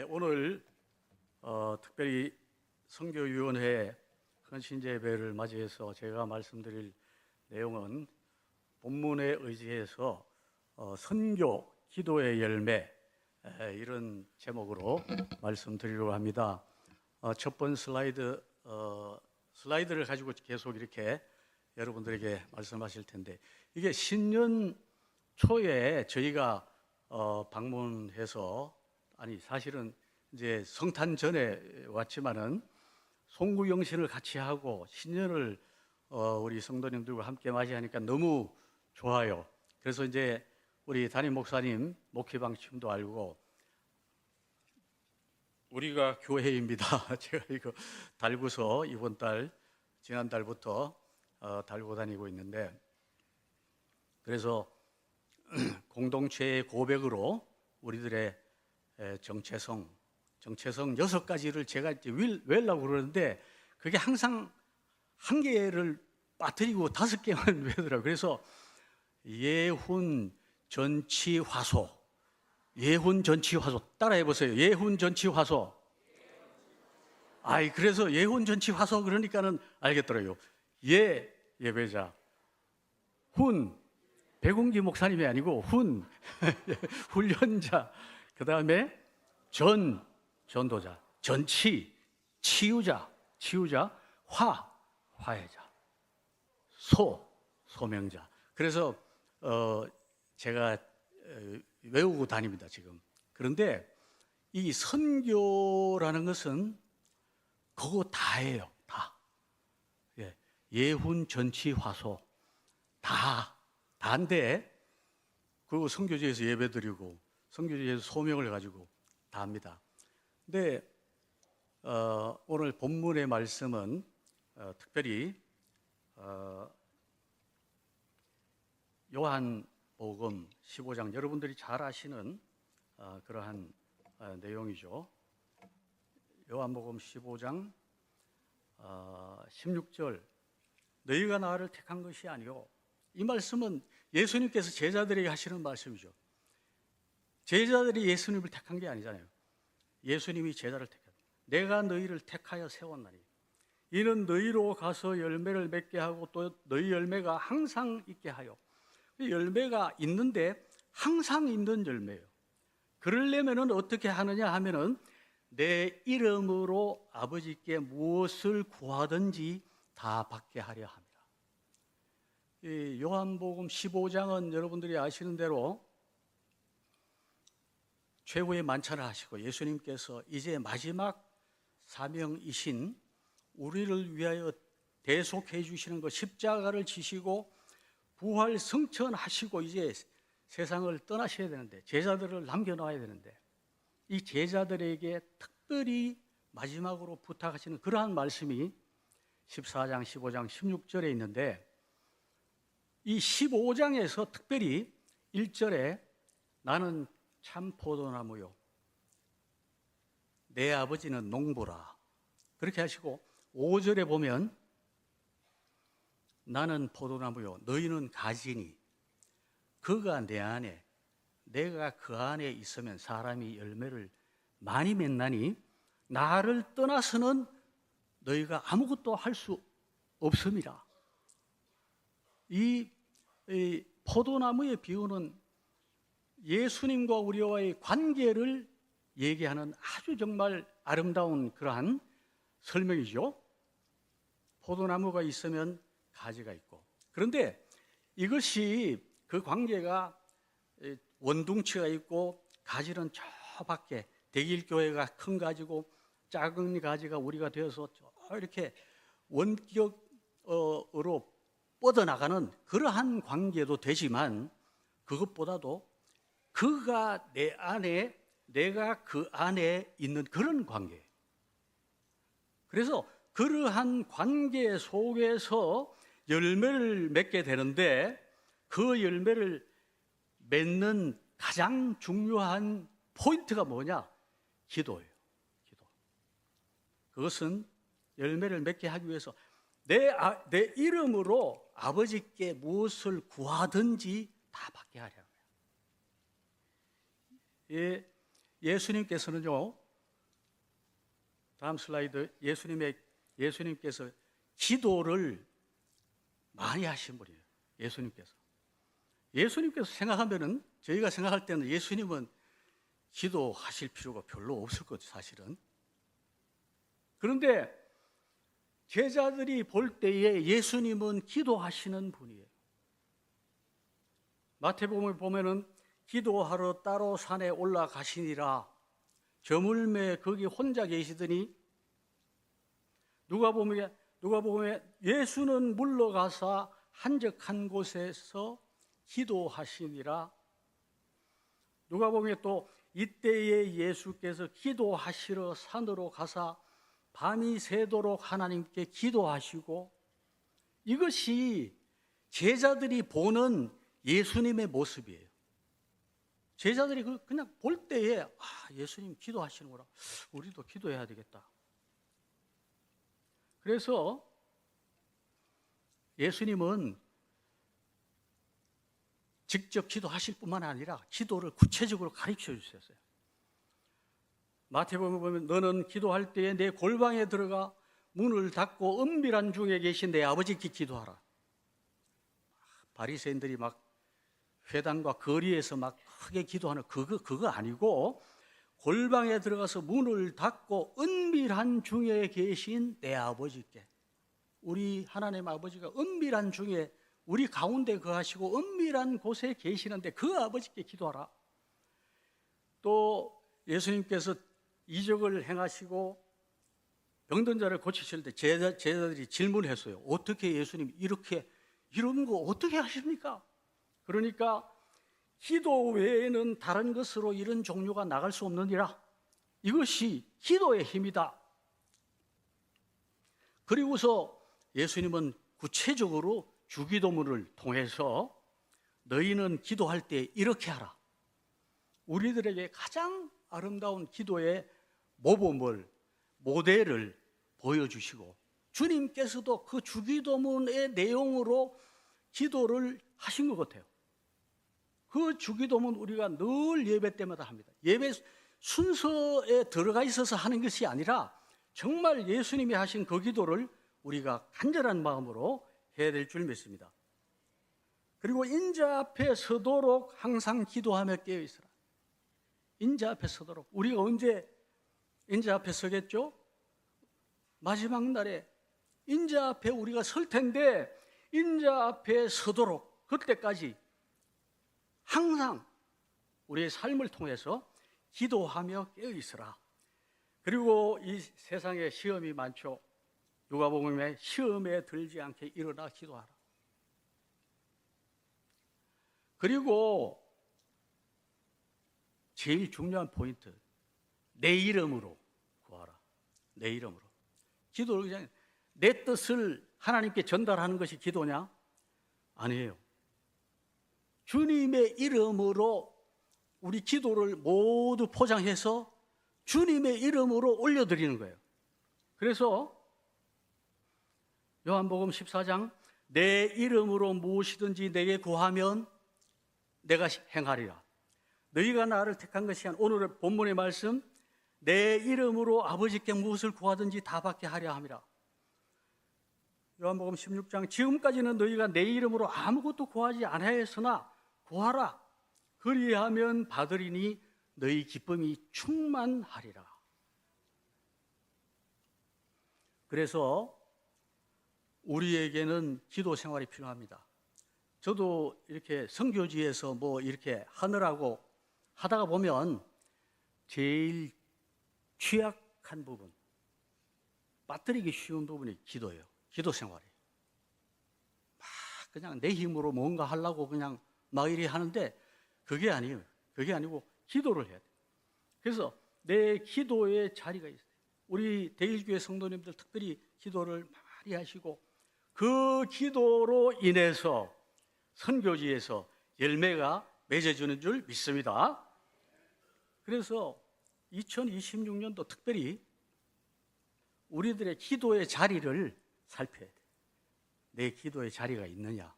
오늘 특별히 선교위원회 헌신제배를 맞이해서 제가 말씀드릴 내용은 본문에 의지해서 선교 기도의 열매 이런 제목으로 말씀드리려고 합니다. 첫 번 슬라이드를 가지고 계속 이렇게 여러분들에게 말씀하실 텐데, 이게 신년 초에 저희가 방문해서, 아니 사실은 이제 성탄 전에 왔지만은 송구영신을 같이 하고 신년을 우리 성도님들과 함께 맞이하니까 너무 좋아요. 그래서 이제 우리 담임 목사님 목회 방침도 알고, 우리가 교회입니다. 제가 이거 달고서 지난달부터 달고 다니고 있는데, 그래서 공동체의 고백으로 우리들의 정체성 6가지를 제가 이제 외우려고 그러는데, 그게 항상 한 개를 빠뜨리고 5개만 외우더라고요. 그래서 예훈 전치 화소 따라해 보세요. 예훈 전치 화소. 그래서 예훈 전치 화소 그러니까는 알겠더라고요. 예배자, 훈 백운기 목사님이 아니고 훈 훈련자, 그 다음에 전도자, 전치 치유자, 화해자, 소명자. 그래서 제가 외우고 다닙니다 지금. 그런데 이 선교라는 것은 그거 다예요. 다. 예훈 전치 화소 다인데, 그 선교지에서 예배드리고 선교지에서 소명을 가지고 다 합니다. 근데 오늘 본문의 말씀은 특별히 요한복음 15장, 여러분들이 잘 아시는 그러한 내용이죠. 요한복음 15장 16절, 너희가 나를 택한 것이 아니요. 이 말씀은 예수님께서 제자들에게 하시는 말씀이죠. 제자들이 예수님을 택한 게 아니잖아요. 예수님이 제자를 택했다. 내가 너희를 택하여 세웠나니 이는 너희로 가서 열매를 맺게 하고 또 너희 열매가 항상 있게 하여. 열매가 있는데 항상 있는 열매예요. 그러려면 어떻게 하느냐 하면은 내 이름으로 아버지께 무엇을 구하든지 다 받게 하려 합니다. 이 요한복음 15장은 여러분들이 아시는 대로 최후의 만찬을 하시고 예수님께서 이제 마지막 사명이신 우리를 위하여 대속해 주시는 것, 십자가를 지시고 부활 승천하시고 이제 세상을 떠나셔야 되는데, 제자들을 남겨놔야 되는데, 이 제자들에게 특별히 마지막으로 부탁하시는 그러한 말씀이 14장, 15장, 16절에 있는데, 이 15장에서 특별히 1절에 나는 참 포도나무요 내 아버지는 농부라 그렇게 하시고, 5절에 보면 나는 포도나무요 너희는 가지니 그가 내 안에 내가 그 안에 있으면 사람이 열매를 많이 맺나니 나를 떠나서는 너희가 아무것도 할 수 없음이라. 이 포도나무의 비유는 예수님과 우리와의 관계를 얘기하는 아주 정말 아름다운 그러한 설명이죠. 포도나무가 있으면 가지가 있고, 그런데 이것이 그 관계가 원둥치가 있고 가지는 저 밖에 대길교회가 큰 가지고 작은 가지가 우리가 되어서 이렇게 원격으로 뻗어나가는 그러한 관계도 되지만, 그것보다도 그가 내 안에 내가 그 안에 있는 그런 관계. 그래서 그러한 관계 속에서 열매를 맺게 되는데, 그 열매를 맺는 가장 중요한 포인트가 뭐냐? 기도예요. 기도. 그것은 열매를 맺게 하기 위해서 내 이름으로 아버지께 무엇을 구하든지 다 받게 하려고 해요. 예수님께서는요 다음 슬라이드. 예수님께서 기도를 많이 하신 분이에요. 예수님께서 생각하면은, 저희가 생각할 때는 예수님은 기도하실 필요가 별로 없을 거죠, 사실은. 그런데 제자들이 볼 때에 예수님은 기도하시는 분이에요. 마태복음에 보면은 기도하러 따로 산에 올라가시니라. 저물매 거기 혼자 계시더니 누가복음에 예수는 물러가사 한적한 곳에서 기도하시니라. 누가복음에 또 이때에 예수께서 기도하시러 산으로 가사 밤이 새도록 하나님께 기도하시고, 이것이 제자들이 보는 예수님의 모습이에요. 제자들이 그냥 볼 때에 예수님 기도하시는구나, 우리도 기도해야 되겠다. 그래서 예수님은 직접 기도하실 뿐만 아니라 기도를 구체적으로 가르쳐 주셨어요. 마태복음에 보면 너는 기도할 때에 내 골방에 들어가 문을 닫고 은밀한 중에 계신 내 아버지께 기도하라. 바리새인들이 막 회당과 거리에서 막 크게 기도하는 그거 아니고, 골방에 들어가서 문을 닫고 은밀한 중에 계신 내 아버지께, 우리 하나님 아버지가 은밀한 중에 우리 가운데 거하시고 은밀한 곳에 계시는데 그 아버지께 기도하라. 또 예수님께서 이적을 행하시고 병든 자를 고치실 때 제자들이 질문했어요. 어떻게 예수님 이런 거 어떻게 하십니까? 그러니까 기도 외에는 다른 것으로 이런 종류가 나갈 수 없느니라. 이것이 기도의 힘이다. 그리고서 예수님은 구체적으로 주기도문을 통해서 너희는 기도할 때 이렇게 하라. 우리들에게 가장 아름다운 기도의 모델을 보여주시고, 주님께서도 그 주기도문의 내용으로 기도를 하신 것 같아요. 그 주기도문 우리가 늘 예배 때마다 합니다. 예배 순서에 들어가 있어서 하는 것이 아니라 정말 예수님이 하신 그 기도를 우리가 간절한 마음으로 해야 될 줄 믿습니다. 그리고 인자 앞에 서도록 항상 기도하며 깨어 있으라. 인자 앞에 서도록. 우리가 언제 인자 앞에 서겠죠? 마지막 날에 인자 앞에 우리가 설 텐데, 인자 앞에 서도록, 그때까지 항상 우리의 삶을 통해서 기도하며 깨어 있으라. 그리고 이 세상에 시험이 많죠. 누가복음에 시험에 들지 않게 일어나 기도하라. 그리고 제일 중요한 포인트, 내 이름으로 구하라. 내 이름으로. 기도를 그냥 내 뜻을 하나님께 전달하는 것이 기도냐? 아니에요. 주님의 이름으로 우리 기도를 모두 포장해서 주님의 이름으로 올려드리는 거예요. 그래서 요한복음 14장 내 이름으로 무엇이든지 내게 구하면 내가 행하리라. 너희가 나를 택한 것이 아니라, 오늘의 본문의 말씀, 내 이름으로 아버지께 무엇을 구하든지 다 받게 하려 함이라. 요한복음 16장 지금까지는 너희가 내 이름으로 아무것도 구하지 아니하였으나 구하라. 그리하면 받으리니 너희 기쁨이 충만하리라. 그래서 우리에게는 기도 생활이 필요합니다. 저도 이렇게 선교지에서 뭐 이렇게 하느라고 하다가 보면 제일 취약한 부분, 빠뜨리기 쉬운 부분이 기도예요. 기도 생활이. 막 그냥 내 힘으로 뭔가 하려고 그냥 막 이리 하는데 그게 아니에요. 그게 아니고 기도를 해야 돼요. 그래서 내 기도의 자리가 있어요. 우리 대일교회 성도님들 특별히 기도를 많이 하시고, 그 기도로 인해서 선교지에서 열매가 맺어주는 줄 믿습니다. 그래서 2026년도 특별히 우리들의 기도의 자리를 살펴야 돼. 내 기도의 자리가 있느냐.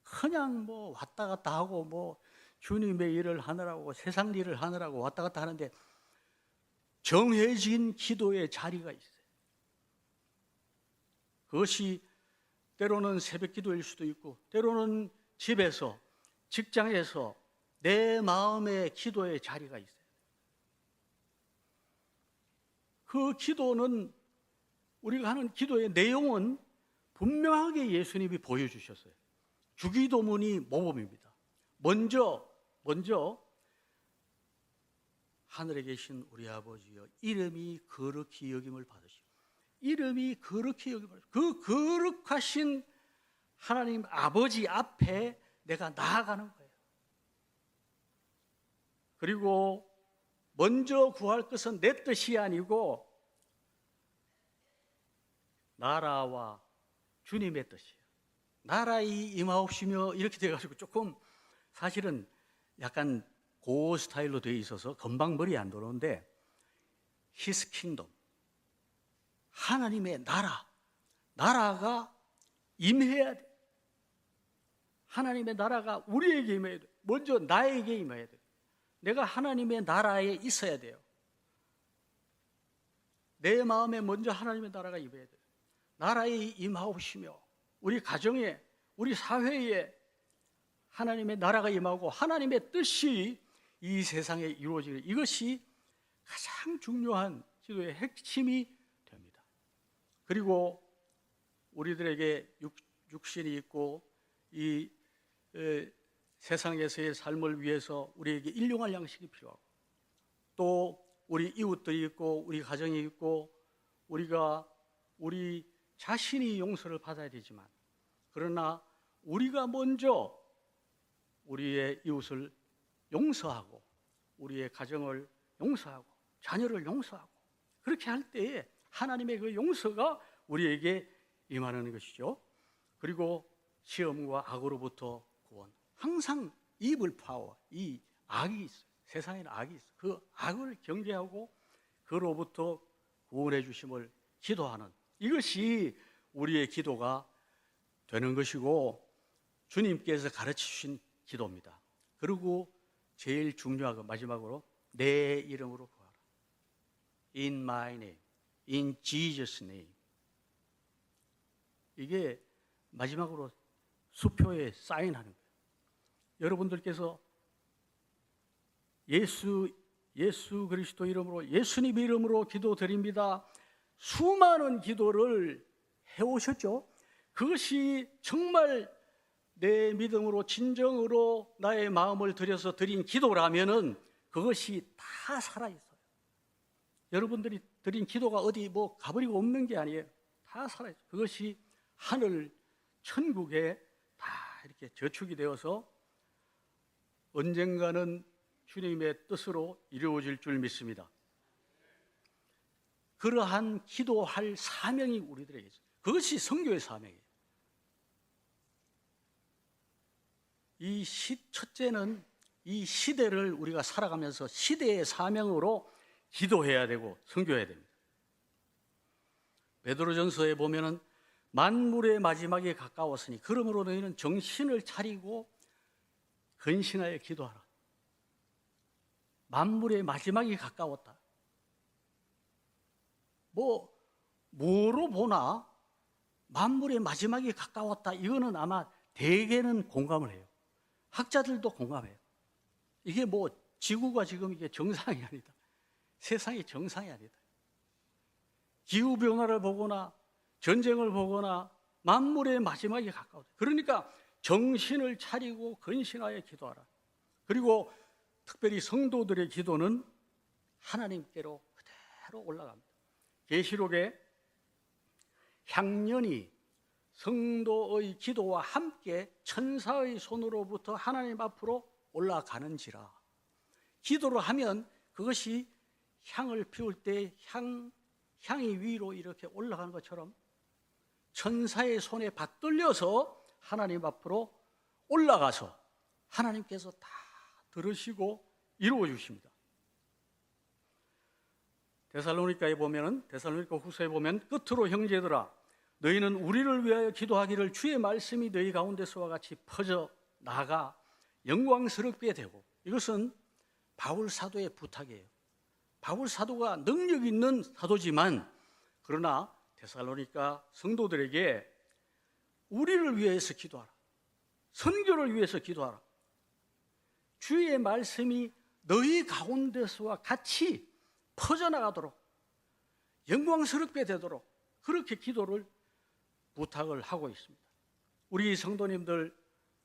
그냥 뭐 왔다 갔다 하고 뭐 주님의 일을 하느라고 세상 일을 하느라고 왔다 갔다 하는데 정해진 기도의 자리가 있어요. 그것이 때로는 새벽 기도일 수도 있고, 때로는 집에서, 직장에서 내 마음의 기도의 자리가 있어요. 그 기도는, 우리가 하는 기도의 내용은 분명하게 예수님이 보여주셨어요. 주기도문이 모범입니다. 먼저 하늘에 계신 우리 아버지여, 이름이 거룩히 여김을 받으시고, 이름이 거룩히 여김을 받으시고, 그 거룩하신 하나님 아버지 앞에 내가 나아가는 거예요. 그리고 먼저 구할 것은 내 뜻이 아니고 나라와 주님의 뜻이에요. 나라의 임하옵시며 이렇게 돼가지고 조금 사실은 약간 고 스타일로 되어 있어서 금방 머리에 안 들어오는데, His kingdom, 하나님의 나라가 임해야 돼. 하나님의 나라가 우리에게 임해야 돼. 먼저 나에게 임해야 돼. 내가 하나님의 나라에 있어야 돼요. 내 마음에 먼저 하나님의 나라가 임해야 돼요. 나라에 임하옵시며, 우리 가정에, 우리 사회에 하나님의 나라가 임하고 하나님의 뜻이 이 세상에 이루어지는, 이것이 가장 중요한 기도의 핵심이 됩니다. 그리고 우리들에게 육신이 있고 이 세상에서의 삶을 위해서 우리에게 일용할 양식이 필요하고, 또 우리 이웃들이 있고 우리 가정이 있고 우리가 우리 자신이 용서를 받아야 되지만, 그러나 우리가 먼저 우리의 이웃을 용서하고 우리의 가정을 용서하고 자녀를 용서하고, 그렇게 할 때에 하나님의 그 용서가 우리에게 임하는 것이죠. 그리고 시험과 악으로부터 구원. 항상 evil power, 이 악이 있어요. 세상에는 악이 있어요. 그 악을 경계하고 그로부터 구원해 주심을 기도하는, 이것이 우리의 기도가 되는 것이고 주님께서 가르쳐 주신 기도입니다. 그리고 제일 중요하고 마지막으로 내 이름으로 구하라. In my name, in Jesus' name. 이게 마지막으로 수표에 사인하는 거예요. 여러분들께서 예수 그리스도 이름으로, 예수님 이름으로 기도드립니다, 수많은 기도를 해오셨죠. 그것이 정말 내 믿음으로 진정으로 나의 마음을 들여서 드린 기도라면은 그것이 다 살아있어요. 여러분들이 드린 기도가 어디 뭐 가버리고 없는 게 아니에요. 다 살아있어요. 그것이 하늘 천국에 다 이렇게 저축이 되어서 언젠가는 주님의 뜻으로 이루어질 줄 믿습니다. 그러한 기도할 사명이 우리들에게 있어요. 그것이 선교의 사명이에요. 첫째는 이 시대를 우리가 살아가면서 시대의 사명으로 기도해야 되고 선교해야 됩니다. 베드로전서에 보면은 만물의 마지막에 가까웠으니 그러므로 너희는 정신을 차리고 근신하여 기도하라. 만물의 마지막이 가까웠다. 뭐로 보나 만물의 마지막이 가까웠다. 이거는 아마 대개는 공감을 해요. 학자들도 공감해요. 이게 뭐 지구가 지금 이게 정상이 아니다. 세상이 정상이 아니다. 기후 변화를 보거나 전쟁을 보거나 만물의 마지막이 가까웠다. 그러니까 정신을 차리고 근신하여 기도하라. 그리고 특별히 성도들의 기도는 하나님께로 그대로 올라갑니다. 계시록에 향년이 성도의 기도와 함께 천사의 손으로부터 하나님 앞으로 올라가는지라. 기도를 하면 그것이 향을 피울 때 향이 위로 이렇게 올라가는 것처럼 천사의 손에 받들려서 하나님 앞으로 올라가서 하나님께서 다 들으시고 이루어 주십니다. 데살로니가 후서에 보면 끝으로 형제들아 너희는 우리를 위하여 기도하기를 주의 말씀이 너희 가운데서와 같이 퍼져 나가 영광스럽게 되고, 이것은 바울 사도의 부탁이에요. 바울 사도가 능력 있는 사도지만 그러나 데살로니가 성도들에게 우리를 위해서 기도하라. 선교를 위해서 기도하라. 주의 말씀이 너희 가운데서와 같이 퍼져나가도록 영광스럽게 되도록 그렇게 기도를 부탁을 하고 있습니다. 우리 성도님들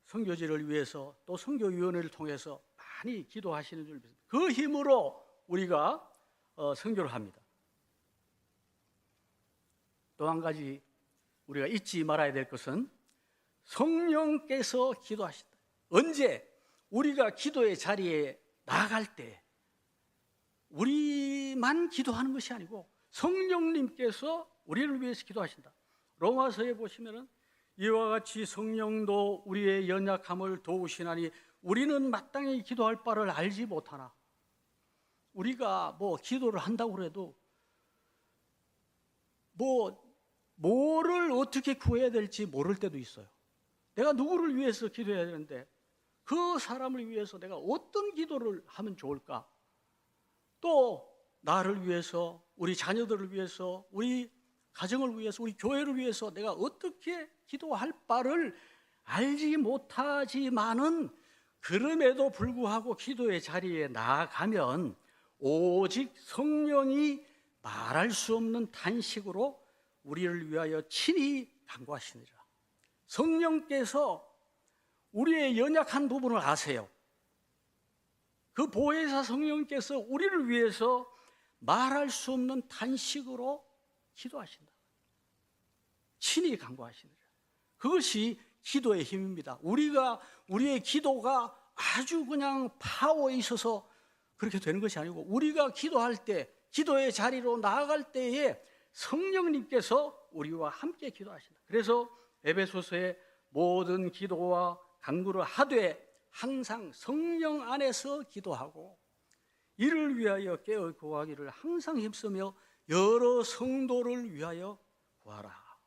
선교지를 위해서 또 선교위원회를 통해서 많이 기도하시는 줄 믿습니다. 그 힘으로 우리가 선교를 합니다. 또 한 가지 우리가 잊지 말아야 될 것은 성령께서 기도하신다. 언제? 우리가 기도의 자리에 나아갈 때 우리만 기도하는 것이 아니고 성령님께서 우리를 위해서 기도하신다. 로마서에 보시면은 이와 같이 성령도 우리의 연약함을 도우시나니 우리는 마땅히 기도할 바를 알지 못하나. 우리가 기도를 한다고 해도 뭐를 어떻게 구해야 될지 모를 때도 있어요. 내가 누구를 위해서 기도해야 되는데 그 사람을 위해서 내가 어떤 기도를 하면 좋을까? 또 나를 위해서, 우리 자녀들을 위해서, 우리 가정을 위해서, 우리 교회를 위해서 내가 어떻게 기도할 바를 알지 못하지만은 그럼에도 불구하고 기도의 자리에 나아가면 오직 성령이 말할 수 없는 탄식으로 우리를 위하여 친히 간구하시니라. 성령께서 우리의 연약한 부분을 아세요. 그 보혜사 성령께서 우리를 위해서 말할 수 없는 탄식으로 기도하신다. 친히 간구하시니라. 그것이 기도의 힘입니다. 우리의 기도가 아주 그냥 파워에 있어서 그렇게 되는 것이 아니고 우리가 기도할 때, 기도의 자리로 나아갈 때에 성령님께서 우리와 함께 기도하신다. 그래서 에베소서의 모든 기도와 간구를 하되 항상 성령 안에서 기도하고 이를 위하여 깨어 구하기를 항상 힘쓰며 여러 성도를 위하여 구하라.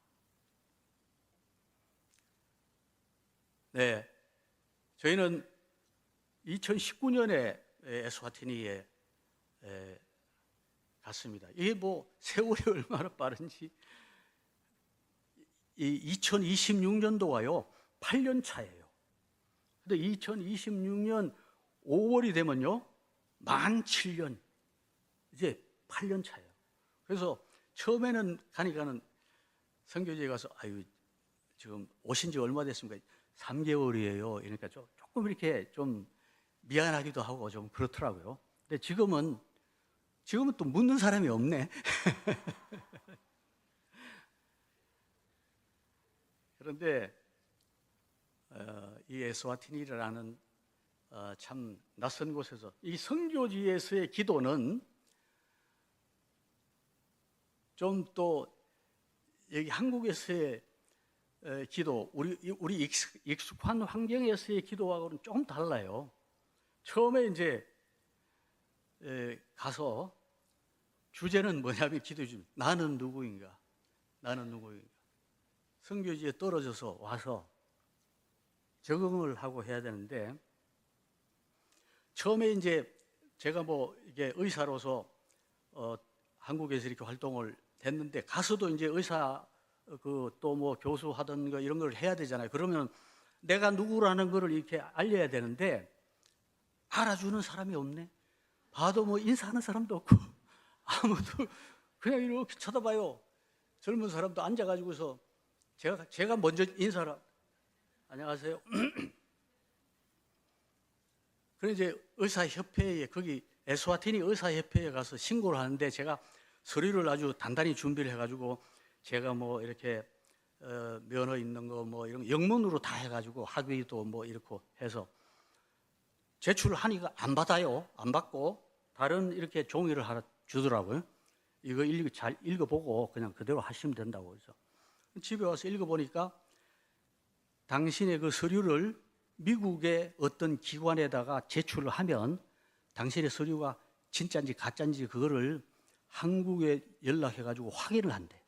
네, 저희는 2019년에 에스와티니에 갔습니다. 이게 세월이 얼마나 빠른지. 이 2026년도가요 8년 차예요. 근데 2026년 5월이 되면요 만 7년, 이제 8년 차예요. 그래서 처음에는 가니까는 선교지에 가서 지금 오신 지 얼마 됐습니까? 3개월이에요. 그러니까 조금 이렇게 좀 미안하기도 하고 좀 그렇더라고요. 근데 지금은 또 묻는 사람이 없네. 그런데 이 에스와티니라는 참 낯선 곳에서 이 선교지에서의 기도는 좀 또 여기 한국에서의 기도, 우리 익숙한 환경에서의 기도하고는 좀 달라요. 처음에 이제 가서 주제는 뭐냐면 기도해 줍니다. 나는 누구인가? 나는 누구인가? 선교지에 떨어져서 와서 적응을 하고 해야 되는데 처음에 이제 제가 이게 의사로서 한국에서 이렇게 활동을 됐는데 가서도 이제 의사 또 교수하던 거 이런 걸 해야 되잖아요. 그러면 내가 누구라는 거를 이렇게 알려야 되는데 알아주는 사람이 없네. 봐도 인사하는 사람도 없고 아무도 그냥 이렇게 쳐다봐요. 젊은 사람도 앉아가지고서 제가 먼저 인사를 안녕하세요. 그래서 이제 의사협회에 거기 에스와티니 의사협회에 가서 신고를 하는데 제가 서류를 아주 단단히 준비를 해가지고 제가 이렇게 면허 있는 거 이런 영문으로 다 해가지고 학위도 이렇게 해서 제출을 하니까 안 받아요. 안 받고 다른 이렇게 종이를 하나 주더라고요. 이거 잘 읽어보고 그냥 그대로 하시면 된다고 해서 집에 와서 읽어보니까 당신의 그 서류를 미국의 어떤 기관에다가 제출을 하면 당신의 서류가 진짜인지 가짜인지 그거를 한국에 연락해가지고 확인을 한대.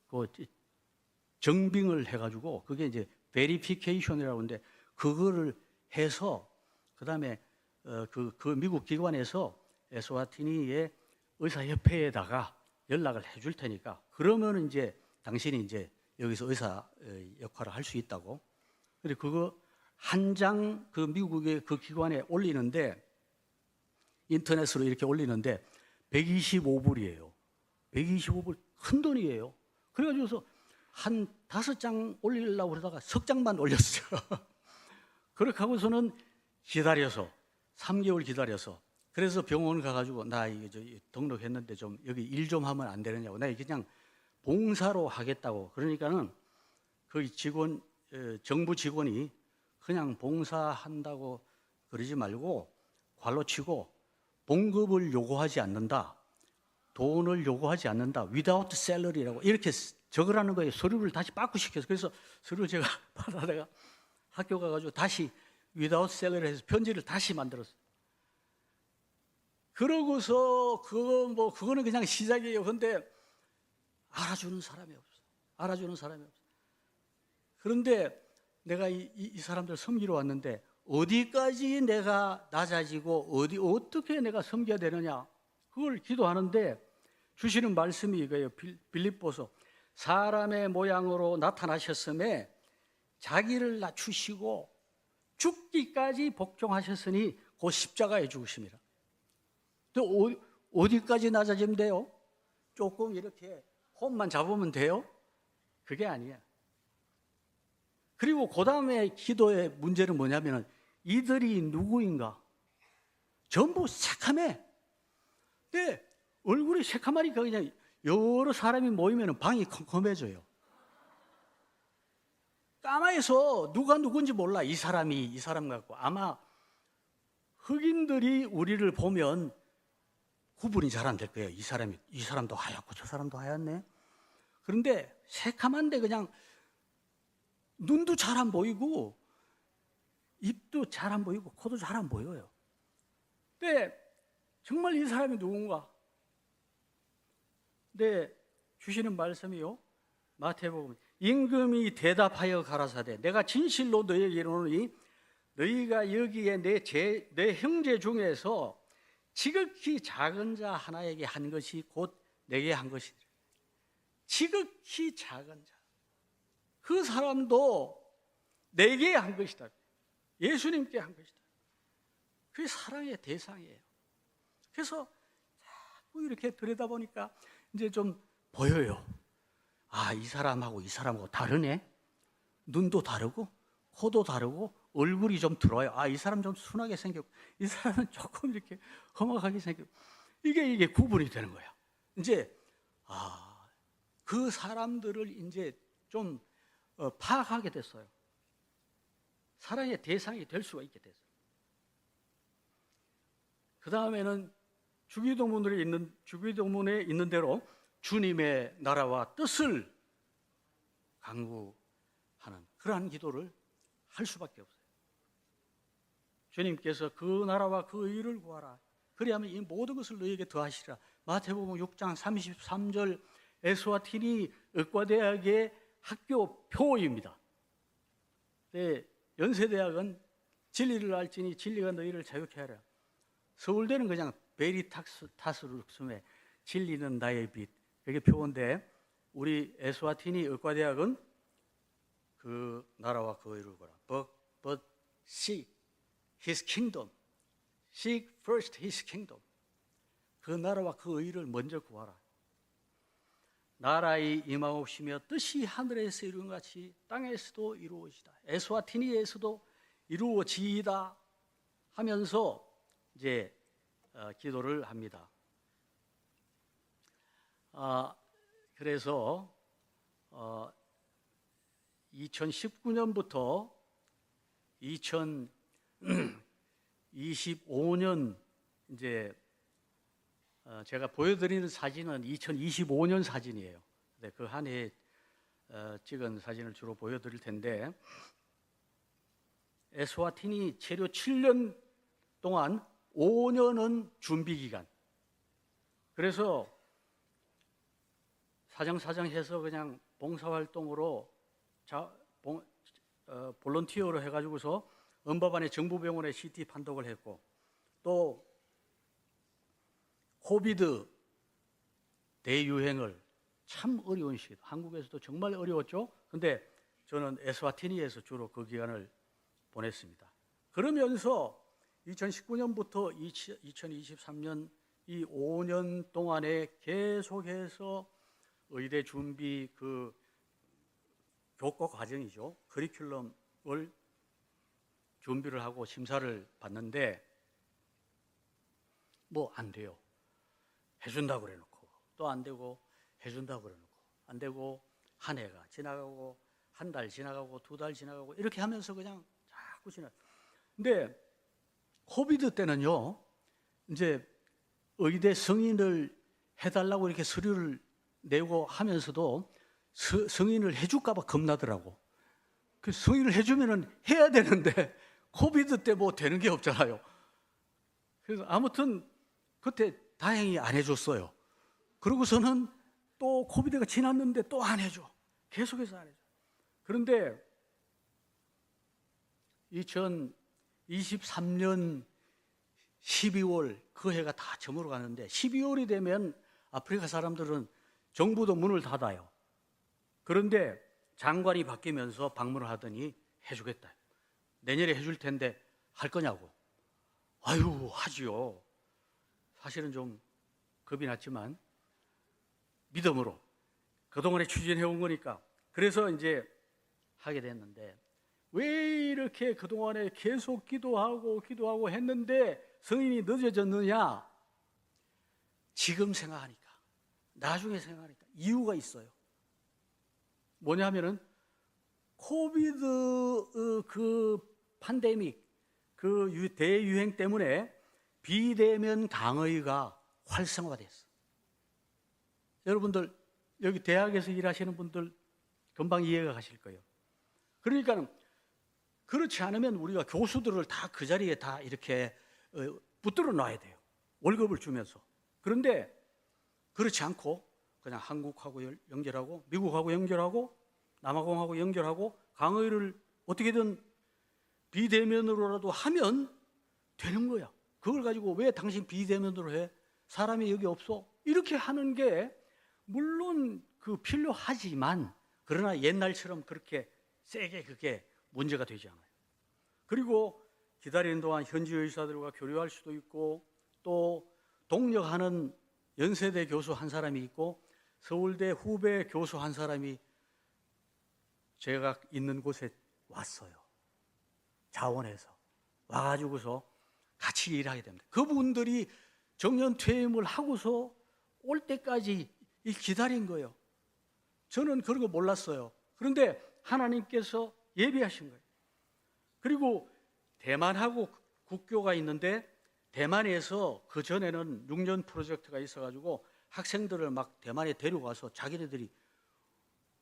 그 정빙을 해가지고 그게 이제 베리피케이션이라고 하는데 그거를 해서 그 다음에 그 미국 기관에서 에스와티니에 의사협회에다가 연락을 해줄 테니까 그러면 이제 당신이 이제 여기서 의사 역할을 할 수 있다고. 그리고 그거 한 장 그 미국의 그 기관에 올리는데 인터넷으로 이렇게 올리는데 125불이에요. 125불 큰 돈이에요. 그래가지고서 한 5장 올리려고 그러다가 석 장만 올렸어요. 그렇게 하고서는 기다려서 3개월 기다려서 그래서 병원 가가지고 나 이거 등록했는데 좀 여기 일 좀 하면 안 되느냐고. 나 그냥 봉사로 하겠다고. 그러니까는 그 직원 정부 직원이 그냥 봉사한다고 그러지 말고 관로 치고 봉급을 요구하지 않는다. 돈을 요구하지 않는다. without salary라고 이렇게 적으라는 거예요. 서류를 다시 바꾸시켜서. 그래서 서류를 제가 받아다가 학교 가가지고 다시 without salary 해서 편지를 다시 만들었어요. 그러고서 그거는 그냥 시작이에요. 근데 알아주는 사람이 없어. 알아주는 사람이 없어. 그런데 내가 이 사람들 섬기러 왔는데 어디까지 내가 낮아지고 어떻게 내가 섬겨야 되느냐 그걸 기도하는데 주시는 말씀이 이거예요. 빌립보서 사람의 모양으로 나타나셨음에 자기를 낮추시고 죽기까지 복종하셨으니 곧 십자가에 죽으십니다. 또 어디까지 낮아지면 돼요? 조금 이렇게 홈만 잡으면 돼요? 그게 아니야. 그리고 그 다음에 기도의 문제는 뭐냐면 이들이 누구인가? 전부 새카매. 근데 얼굴이 새카마니까 그냥 여러 사람이 모이면 방이 컴컴해져요. 까마해서 누가 누군지 몰라. 이 사람이 이 사람 같고. 아마 흑인들이 우리를 보면 구분이 잘 안 될 거예요. 이 사람도 하얗고 저 사람도 하얗네. 그런데 새카만데 그냥 눈도 잘 안 보이고 입도 잘 안 보이고 코도 잘 안 보여요. 근데 정말 이 사람이 누군가? 근데 주시는 말씀이요. 마태복음 임금이 대답하여 가라사대 내가 진실로 너희에게 이르노니 너희가 여기에 내 형제 중에서 지극히 작은 자 하나에게 한 것이 곧 내게 한 것이라. 지극히 작은 자. 그 사람도 내게 한 것이다. 예수님께 한 것이다. 그게 사랑의 대상이에요. 그래서 자꾸 이렇게 들여다보니까 이제 좀 보여요. 아, 이 사람하고 이 사람하고 다르네. 눈도 다르고 코도 다르고 얼굴이 좀 들어요. 아, 이 사람 좀 순하게 생겼고 이 사람은 조금 이렇게 험악하게 생겼고 이게 구분이 되는 거야. 이제 그 사람들을 이제 좀 파악하게 됐어요. 사랑의 대상이 될 수가 있게 됐어요. 그 다음에는 주기도문에 있는 대로 주님의 나라와 뜻을 강구하는 그러한 기도를 할 수밖에 없어요. 주님께서 그 나라와 그 의를 구하라. 그리하면 이 모든 것을 너희에게 더하시리라. 마태복음 6장 33절 에스와티니 의과대학의 학교 표입니다. 네, 연세대학은 진리를 알지니 진리가 너희를 자유케 하라. 서울대는 그냥 베리타스룩스의 진리는 나의 빛. 그게 표인데 우리 에스와티니 의과대학은 그 나라와 그 의를 구하라. But seek His kingdom. Seek first His kingdom. 그 나라와 그 의를 먼저 구하라. 나라의 임하옵시며 뜻이 하늘에서 이룬 같이 땅에서도 이루어지다. 에스와티니에서도 이루어지이다 하면서 이제 기도를 합니다. 그래서 2019년부터 2025년 이제 제가 보여드리는 사진은 2025년 사진이에요. 그 한 해 찍은 사진을 주로 보여드릴 텐데 에스와티니 체류 7년 동안 5년은 준비 기간. 그래서 사정사정해서 그냥 봉사활동으로 볼런티어로 해가지고서 은바반의 정부병원에 CT 판독을 했고 또 코비드 대유행을 참 어려운 시기, 한국에서도 정말 어려웠죠. 근데 저는 에스와티니에서 주로 그 기간을 보냈습니다. 그러면서 2019년부터 2023년 이 5년 동안에 계속해서 의대 준비 그 교과 과정이죠. 커리큘럼을 준비를 하고 심사를 받는데 뭐 안 돼요. 해준다고 그래놓고 또 안 되고 해준다고 그래놓고 안 되고 한 해가 지나가고 한 달 지나가고 두 달 지나가고 이렇게 하면서 그냥 자꾸 지나. 근데 코비드 때는요, 이제 의대 승인을 해달라고 이렇게 서류를 내고 하면서도 승인을 해줄까봐 겁나더라고. 그 승인을 해주면은 해야 되는데 코비드 때 뭐 되는 게 없잖아요. 그래서 아무튼 그때 다행히 안 해줬어요. 그러고서는 또 코비드가 지났는데 또 안 해줘. 계속해서 안 해줘. 그런데 2023년 12월 그 해가 다 저물어 가는데 12월이 되면 아프리카 사람들은 정부도 문을 닫아요. 그런데 장관이 바뀌면서 방문을 하더니 해주겠다. 내년에 해줄 텐데 할 거냐고. 아유, 하지요. 사실은 좀 겁이 났지만 믿음으로 그동안에 추진해온 거니까. 그래서 이제 하게 됐는데 왜 이렇게 그동안에 계속 기도하고 했는데 승인이 늦어졌느냐? 지금 생각하니까, 나중에 생각하니까 이유가 있어요. 뭐냐면은 코비드 그 팬데믹 그 대유행 때문에 비대면 강의가 활성화됐어. 여러분들 여기 대학에서 일하시는 분들 금방 이해가 가실 거예요. 그러니까 그렇지 않으면 우리가 교수들을 다 그 자리에 다 이렇게 붙들어 놔야 돼요. 월급을 주면서. 그런데 그렇지 않고 그냥 한국하고 연결하고 미국하고 연결하고 남아공하고 연결하고 강의를 어떻게든 비대면으로라도 하면 되는 거야. 그걸 가지고 왜 당신 비대면으로 해? 사람이 여기 없어? 이렇게 하는 게 물론 그 필요하지만 그러나 옛날처럼 그렇게 세게 그게 문제가 되지 않아요. 그리고 기다리는 동안 현지 의사들과 교류할 수도 있고 또 동력하는 연세대 교수 한 사람이 있고 서울대 후배 교수 한 사람이 제가 있는 곳에 왔어요. 자원해서 와가지고서 같이 일하게 됩니다. 그분들이 정년 퇴임을 하고서 올 때까지 기다린 거예요. 저는 그런 거 몰랐어요. 그런데 하나님께서 예비하신 거예요. 그리고 대만하고 국교가 있는데 대만에서 그 전에는 6년 프로젝트가 있어가지고 학생들을 막 대만에 데려가서 자기네들이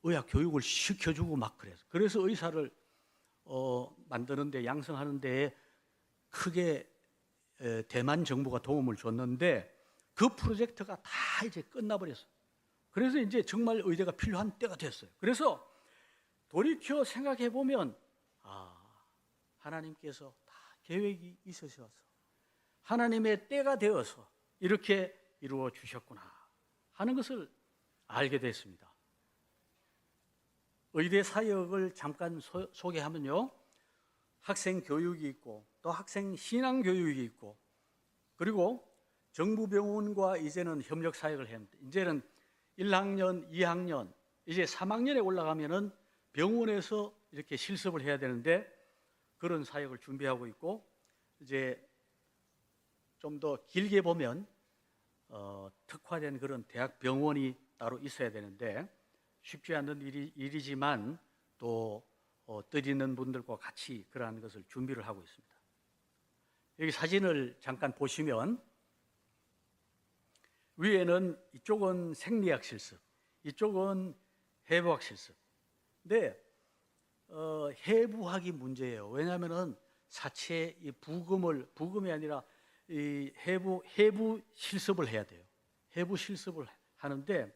의학 교육을 시켜주고 막 그래서 의사를 만드는데 양성하는데 크게 대만 정부가 도움을 줬는데 그 프로젝트가 다 이제 끝나버렸어요. 그래서 이제 정말 의대가 필요한 때가 됐어요. 그래서 돌이켜 생각해 보면 하나님께서 다 계획이 있으셔서 하나님의 때가 되어서 이렇게 이루어 주셨구나 하는 것을 알게 됐습니다. 의대 사역을 잠깐 소개하면요, 학생 교육이 있고 또 학생 신앙 교육이 있고 그리고 정부병원과 이제는 협력 사역을 해야 합니다. 이제는 1학년, 2학년, 이제 3학년에 올라가면은 병원에서 이렇게 실습을 해야 되는데 그런 사역을 준비하고 있고 이제 좀 더 길게 보면 특화된 그런 대학 병원이 따로 있어야 되는데 쉽지 않은 일이지만 또 뜻 있는 분들과 같이 그러한 것을 준비를 하고 있습니다. 여기 사진을 잠깐 보시면 위에는 이쪽은 생리학 실습, 이쪽은 해부학 실습. 근데 해부학이 문제예요. 왜냐하면은 사체 이 부금이 아니라 이 해부 실습을 해야 돼요. 해부 실습을 하는데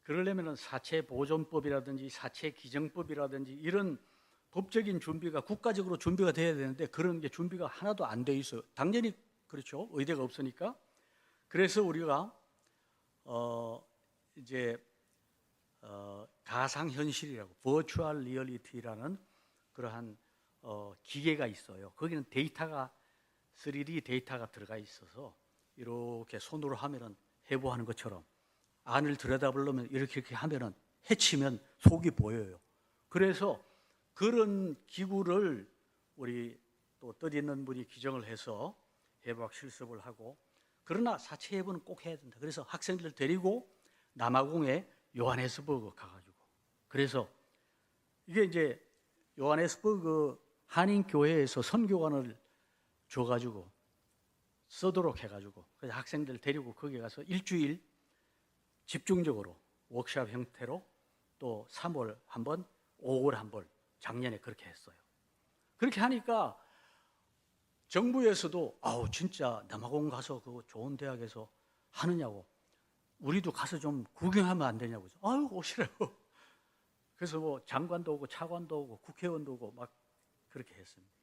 그러려면은 사체 보존법이라든지 사체 기정법이라든지 이런 법적인 준비가 국가적으로 준비가 돼야 되는데 그런 게 준비가 하나도 안 돼 있어요. 당연히 그렇죠. 의대가 없으니까. 그래서 우리가 이제 가상현실이라고 버추얼 리얼리티라는 그러한 기계가 있어요. 거기는 데이터가 3D 데이터가 들어가 있어서 이렇게 손으로 하면은 해부하는 것처럼 안을 들여다보려면 이렇게 하면은 해치면 속이 보여요. 그래서 그런 기구를 우리 또 뜻있는 분이 기정을 해서 해부학 실습을 하고, 그러나 사체 해부는 꼭 해야 된다. 그래서 학생들 데리고 남아공에 요하네스버그 가가지고, 그래서 이게 이제 요하네스버그 한인교회에서 선교관을 줘가지고 쓰도록 해가지고, 그래서 학생들 데리고 거기 가서 일주일 집중적으로 워크숍 형태로 또 3월 한 번, 5월 한 번, 작년에 그렇게 했어요. 그렇게 하니까 정부에서도 아우 진짜 남아공 가서 그 좋은 대학에서 하느냐고, 우리도 가서 좀 구경하면 안 되냐고. 아유 오시라고. 그래서 뭐 장관도 오고 차관도 오고 국회의원도 오고 막 그렇게 했습니다.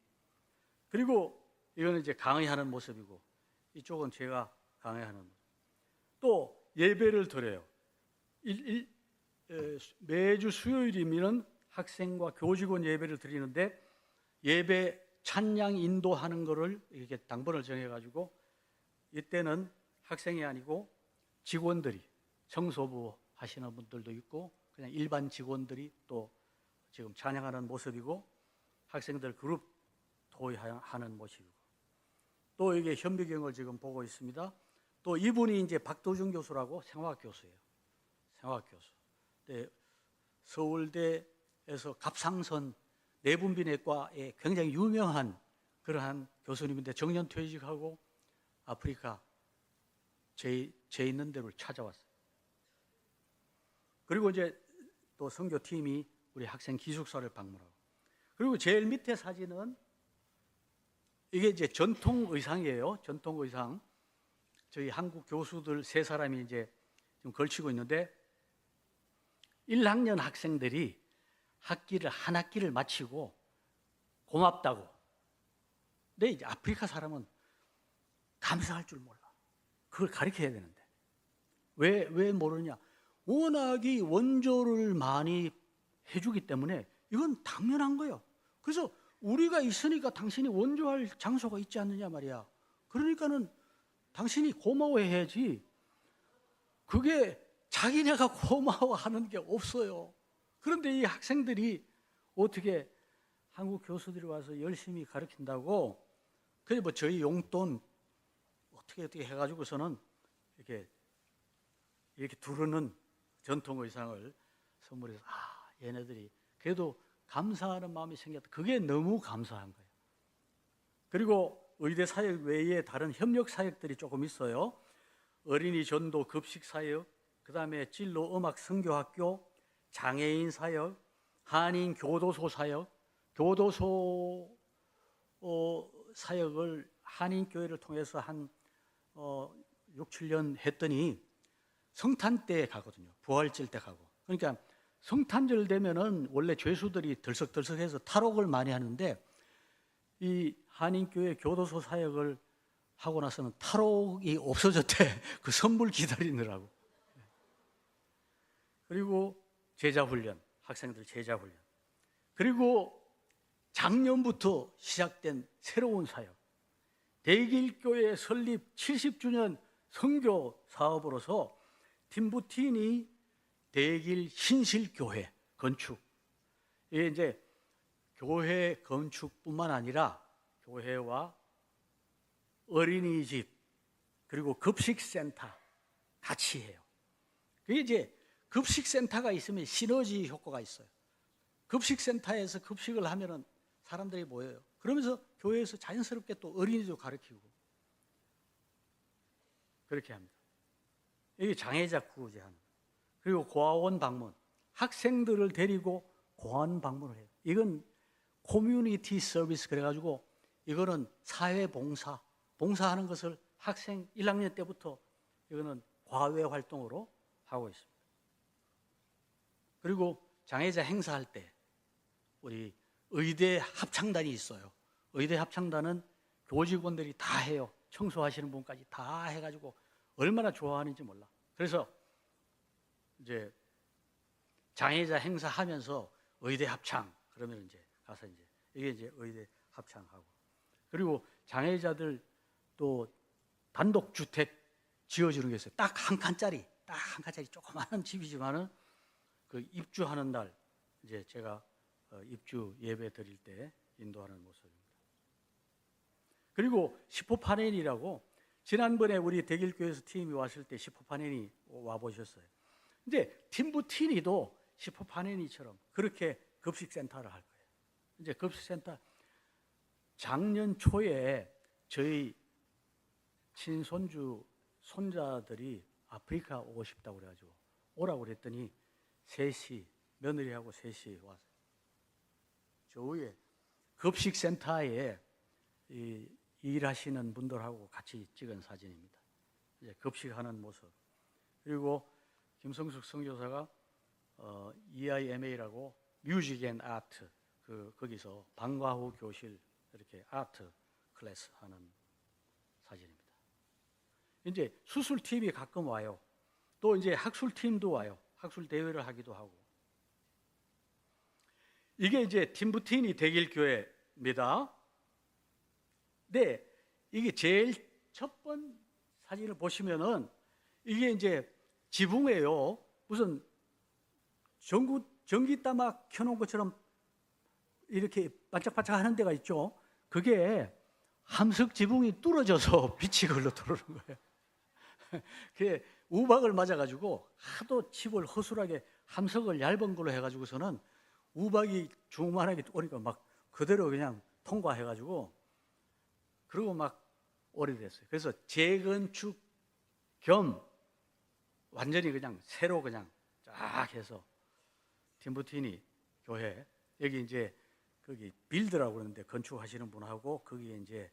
그리고 이거는 이제 강의하는 모습이고, 이쪽은 제가 강의하는 모습. 또 예배를 드려요. 매주 수요일이면 학생과 교직원 예배를 드리는데, 예배 찬양 인도하는 거를 이렇게 당번을 정해가지고, 이때는 학생이 아니고 직원들이, 청소부 하시는 분들도 있고 그냥 일반 직원들이 또 지금 찬양하는 모습이고, 학생들 그룹 토의하는 모습이고, 또 이게 현미경을 지금 보고 있습니다. 또 이분이 이제 박도준 교수라고 생화학 교수예요. 생화학 교수. 네, 서울대에서 갑상선 내분비내과에 굉장히 유명한 그러한 교수님인데 정년 퇴직하고 아프리카 제 있는 데로 찾아왔어요. 그리고 이제 또 선교팀이 우리 학생 기숙사를 방문하고, 그리고 제일 밑에 사진은 이게 이제 전통 의상이에요. 전통 의상. 저희 한국 교수들 3사람이 이제 좀 걸치고 있는데, 1학년 학생들이 한 학기를 마치고 고맙다고. 근데 이제 아프리카 사람은 감사할 줄 몰라. 그걸 가르쳐야 되는데. 왜 모르냐? 워낙이 원조를 많이 해주기 때문에 이건 당연한 거예요. 그래서 우리가 있으니까 당신이 원조할 장소가 있지 않느냐 말이야. 그러니까는 당신이 고마워해야지. 그게 자기네가 고마워하는 게 없어요. 그런데 이 학생들이 어떻게 한국 교수들이 와서 열심히 가르친다고, 그래 뭐 저희 용돈 어떻게 해가지고서는 이렇게 두르는 전통 의상을 선물해서, 얘네들이 그래도 감사하는 마음이 생겼다. 그게 너무 감사한 거예요. 그리고 의대 사역 외에 다른 협력 사역들이 조금 있어요. 어린이 전도 급식 사역, 그 다음에 진로 음악 선교학교, 장애인 사역, 한인 교도소 사역, 교도소 사역을 한인교회를 통해서 한 6, 7년 했더니 성탄 때 가거든요. 부활절 때 가고. 그러니까 성탄절 되면은 원래 죄수들이 들썩들썩해서 탈옥을 많이 하는데, 이 한인교회 교도소 사역을 하고 나서는 탈옥이 없어졌대. 그 선물 기다리느라고. 그리고 제자훈련, 학생들 제자훈련. 그리고 작년부터 시작된 새로운 사역, 대길교회 설립 70주년 선교 사업으로서 팀부틴이 대길 신실교회 건축, 이게 이제 교회 건축뿐만 아니라 교회와 어린이집 그리고 급식센터 같이 해요. 그게 이제 급식센터가 있으면 시너지 효과가 있어요. 급식센터에서 급식을 하면은 사람들이 모여요. 그러면서 교회에서 자연스럽게 또 어린이도 가르치고 그렇게 합니다. 이게 장애자 구제하는. 그리고 고아원 방문, 학생들을 데리고 고아원 방문을 해요. 이건 커뮤니티 서비스 그래가지고, 이거는 사회봉사, 봉사하는 것을 학생 1학년 때부터 이거는 과외 활동으로 하고 있습니다. 그리고 장애자 행사할 때 우리 의대 합창단이 있어요. 의대 합창단은 교직원들이 다 해요. 청소하시는 분까지 다 해가지고 얼마나 좋아하는지 몰라. 그래서 이제 장애자 행사하면서 의대 합창 그러면 이제 가서 이제 이게 이제 의대 합창하고, 그리고 장애자들 또 단독 주택 지어주는 게 있어요. 딱 한 칸짜리 조그마한 집이지만은 그 입주하는 날 이제 제가 입주 예배 드릴 때 인도하는 모습입니다. 그리고 시포파넨이라고 지난번에 우리 대길교회에서 팀이 왔을 때 시포파넨이 와 보셨어요. 이제 팀부티니도 시포파넨이처럼 그렇게 급식센터를 할 거예요. 이제 급식센터 작년 초에 저희 친손주 손자들이 아프리카 오고 싶다고 그래가지고 오라고 그랬더니 셋이, 며느리하고 셋이 왔어요. 저 위에 급식센터에 일하시는 분들하고 같이 찍은 사진입니다. 이제 급식하는 모습. 그리고 김성숙 선교사가 EIMA라고 뮤직 앤 아트, 거기서 방과 후 교실 이렇게 아트 클래스 하는 사진입니다. 이제 수술팀이 가끔 와요. 또 이제 학술팀도 와요. 학술 대회를 하기도 하고. 이게 이제 팀부티니 대길교회입니다. 네, 이게 제일 첫 번 사진을 보시면은 이게 이제 지붕이에요. 무슨 전기 따막 켜놓은 것처럼 이렇게 반짝반짝 하는 데가 있죠. 그게 함석 지붕이 뚫어져서 빛이 걸러 들어오는 거예요. 그게 우박을 맞아가지고 하도 집을 허술하게 함석을 얇은 걸로 해가지고서는 우박이 주만하게 오니까 막 그대로 그냥 통과해가지고 그리고 막 오래됐어요. 그래서 재건축 겸 완전히 그냥 새로 그냥 쫙 해서 팀부티니 교회 여기 이제 거기 빌드라고 그러는데 건축하시는 분하고 거기에 이제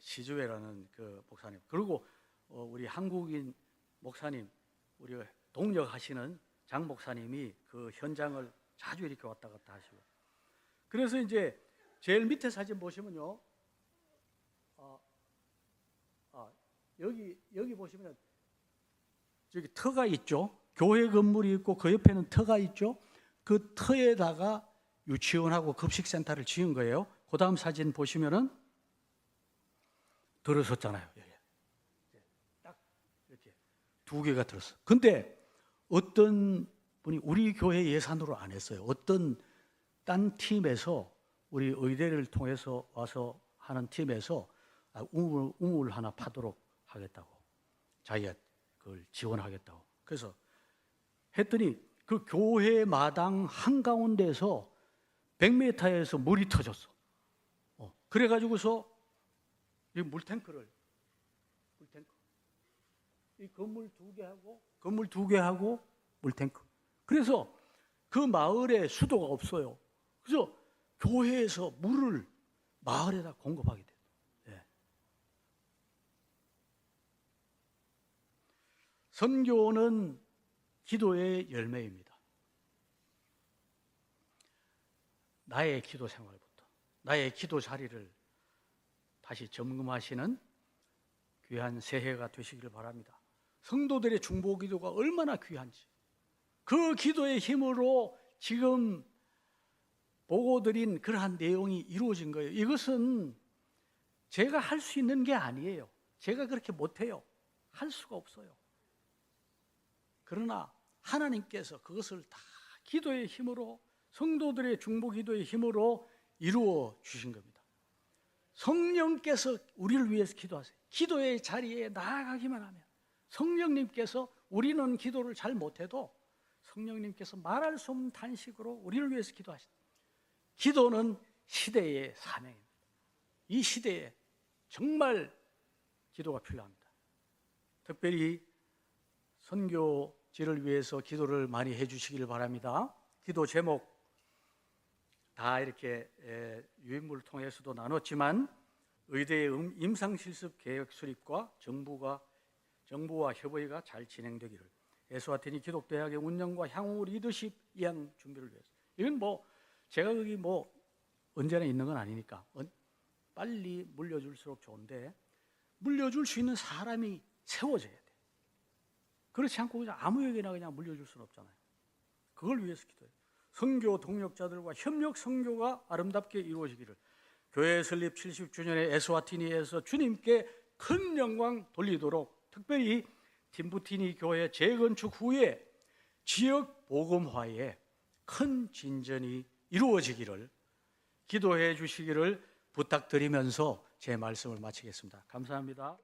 시주회라는 그 목사님, 그리고 우리 한국인 목사님, 우리 동역하시는 장 목사님이 그 현장을 자주 이렇게 왔다 갔다 하시고. 그래서 이제 제일 밑에 사진 보시면요, 여기 보시면 저기 터가 있죠. 교회 건물이 있고 그 옆에는 터가 있죠. 그 터에다가 유치원하고 급식센터를 지은 거예요. 그 다음 사진 보시면은 들어섰잖아요. 딱 이렇게 두 개가 들었어. 근데 어떤 분이 우리 교회 예산으로 안 했어요. 어떤 딴 팀에서 우리 의대를 통해서 와서 하는 팀에서 우물 하나 파도록 하겠다고, 자기가 그걸 지원하겠다고. 그래서 했더니 그 교회 마당 한가운데에서 100m에서 물이 터졌어. 그래가지고서 이 물탱크, 이 건물 두 개하고 물탱크. 그래서 그 마을에 수도가 없어요. 그래서 교회에서 물을 마을에다 공급하게 돼요. 예. 선교는 기도의 열매입니다. 나의 기도 생활부터, 나의 기도 자리를 다시 점검하시는 귀한 새해가 되시기를 바랍니다. 성도들의 중보 기도가 얼마나 귀한지, 그 기도의 힘으로 지금 보고드린 그러한 내용이 이루어진 거예요. 이것은 제가 할 수 있는 게 아니에요. 제가 그렇게 못해요. 할 수가 없어요. 그러나 하나님께서 그것을 다 기도의 힘으로, 성도들의 중보 기도의 힘으로 이루어 주신 겁니다. 성령께서 우리를 위해서 기도하세요. 기도의 자리에 나아가기만 하면 성령님께서, 우리는 기도를 잘 못해도 성령님께서 말할 수 없는 탄식으로 우리를 위해서 기도하신다. 기도는 시대의 사명입니다. 이 시대에 정말 기도가 필요합니다. 특별히 선교지를 위해서 기도를 많이 해주시길 바랍니다. 기도 제목 다 이렇게 유인물을 통해서도 나눴지만, 의대의 임상실습 계획 수립과 정부와 협의가 잘 진행되기를, 에스와티니 기독대학의 운영과 향후 리더십 이양 준비를 위해서. 이건 제가 거기 언제나 있는 건 아니니까 빨리 물려줄수록 좋은데, 물려줄 수 있는 사람이 세워져야 돼. 그렇지 않고 그냥 아무에게나 그냥 물려줄 수는 없잖아요. 그걸 위해서 기도해요. 선교 동력자들과 협력 선교가 아름답게 이루어지기를, 교회 설립 70주년의 에스와티니에서 주님께 큰 영광 돌리도록, 특별히 팀부티니 교회 재건축 후에 지역 복음화에 큰 진전이 이루어지기를 기도해 주시기를 부탁드리면서 제 말씀을 마치겠습니다. 감사합니다.